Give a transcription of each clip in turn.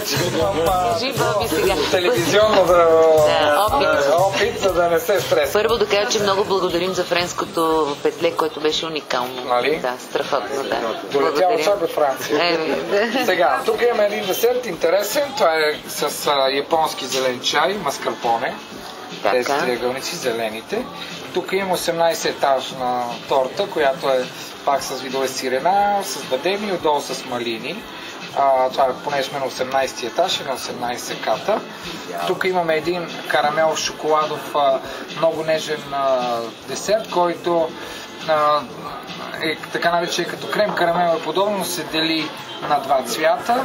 вече имам телевизионно опит, за да не се стресва. Първо да кажа, че много благодарим за френското петле, което беше уникално. Нали? Да, страхотно, да. Долетя от чак от Франция. Сега, тук имаме един десерт интересен. Това е с японски зелен чай, маскарпоне. Тези триъгълници, зелените. Тук има 18 етажна торта, която е пак с видове сирена, с бадеми и отдолу с малини. Това е поне сме на 18 етаж и на 18 ката. Тук имаме един карамел шоколадов много нежен десерт, който е така наречен като крем карамел е подобно, но се дели на два цвята.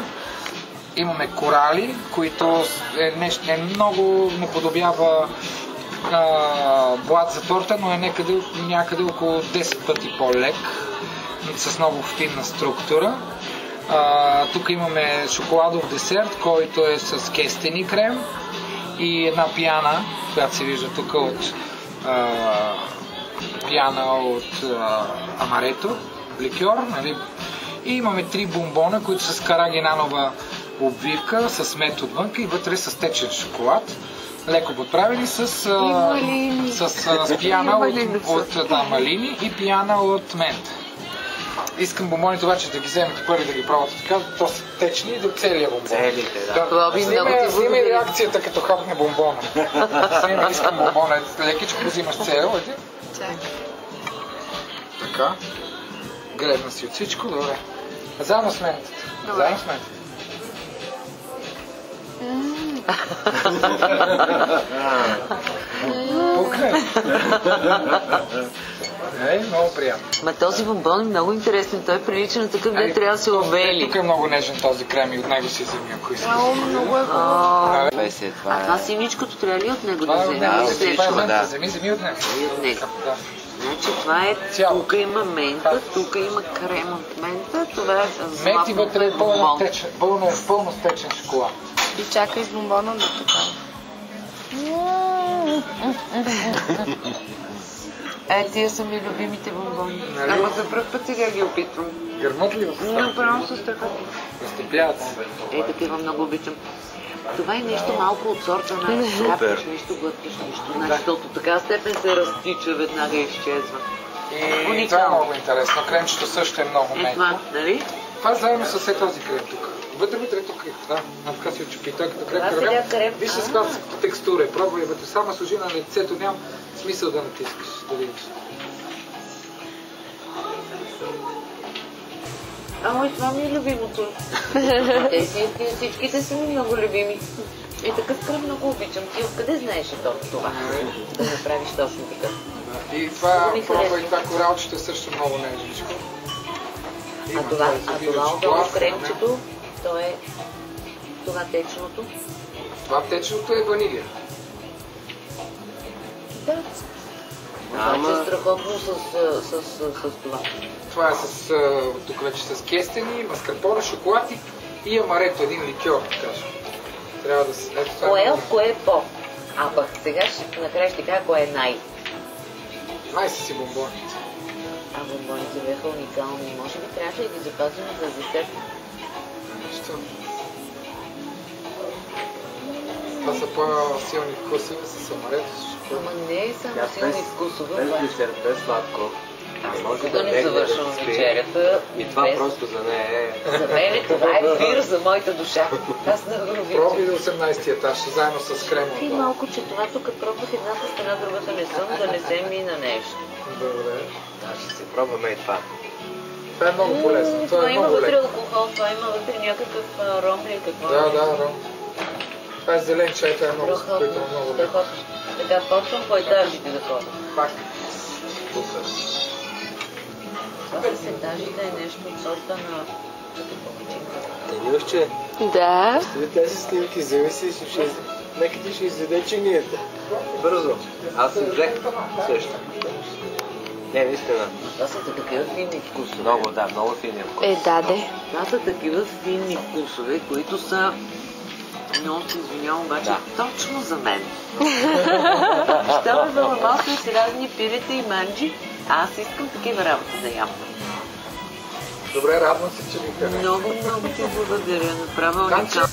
Имаме корали, които много наподобява блат за торта, но е някъде около 10 пъти по-лек, с много финна структура. Тук имаме шоколадов десерт, който е с кестени крем и една пиана, която се вижда тук от амарето, ликьор. Нали? И имаме 3 бомбона, които са с карагинанова обвивка, с мед отвънка и вътре с течен шоколад. Леко подправени с пиана от малини и пиана от мент. Искам бомбоните обаче да ги вземете първи да ги пробвате така, то са течни и до целия бомбон. Целите, да. Снима и реакцията като хапне бомбона. Снима, искам бомбона. Лекичко взимаш цел. Така. Гребна си от всичко, добре. Заедно с ментата. Заедно с ментата. Пукне. Много приятно. Ма този бомбон е много интересен. Той прилича на такъв, де трябва да се обели. Тук е много нежен този крем и от него си вземи, ако искаш. Много е това синичкото трябва ли от него да вземи? Вземи от него. Значи това е, тук има мента, тук има крем от мента, това е златно. Мент и вътре е пълно стечен шоколад. И чакай с бомбона да такава. Тия са ми любимите бомбони. Ама за пръв път сега ги опитвам. Гърмат ли в устата? Направо с страхотно. Разтопляват се. Такива много обичам. Това е нещо малко от сорта на капиш, нещо глъткиш, нещо. Защото така степен се разтича, веднага изчезва. И това е много интересно. Кремчето също е много меко. Това, нали? Това заедно с този крем тук. Вътре тук е, да, напка си отчупи. Той като крем. Виж с каква текстура е. Пробвай вътре. Само сложи на лицето, няма смисъл да натискаш, да видиш. И това ми е любимото. Всичките са ми много любими. И такъв крем много обичам. Ти откъде знаеш това? Да направиш точно така. И това, пробвай това коралчето е също много нежничко. А това отдолу кремчето, то е това течното. Това течното е ванилия. Да. Това е страхотно с това. Това е тук вече с кестени, маскарпоне, шоколад и амарето, един ликьор, да кажем. Трябва да се... Кое е по? А пък сега накрая ще кажа кое е най. Най са си бомбоните. Бомбоните бяха уникални. Може би трябваше да ги запазим за десерт. Защо? Това са по-силни вкусове с амарето. Ама не е само силни вкусове. Без десерт, без сладко. Да не завършвам вечерята. И това просто за нея е... За мен това е пир за моята душа. Аз не го обичам. Пробвай до 18 етаж, заедно с крема. И малко, че това тук пробвах едната страна, другата не съм, да не се мина нещо. Добре. Ще се пробваме и това. Това е много полезно. Това има вътре алкохол, това има вътре някакъв ром или какво? Да, ром. Това е зелен чай, това е много успокоително, много леко. Така, почвам по етажите да ходя. Пак. Супер. Това с етажите е нещо от сорта на... Танюшче. Да. Остави тези снимки, вземи си, нека ти ще изведе чинията. Бързо. Аз си взех също. Не, наистина. Това са такива финни вкусове. Много финни вкусове. Даде. Това са такива финни вкусове, които са... Много се извинявам, обаче точно за мен. Щом е баламалка с разни пирета и манджи, аз искам такива работи да ям. Добре, радвам се, че ви харесва. Много ти благодаря. Направо уникално.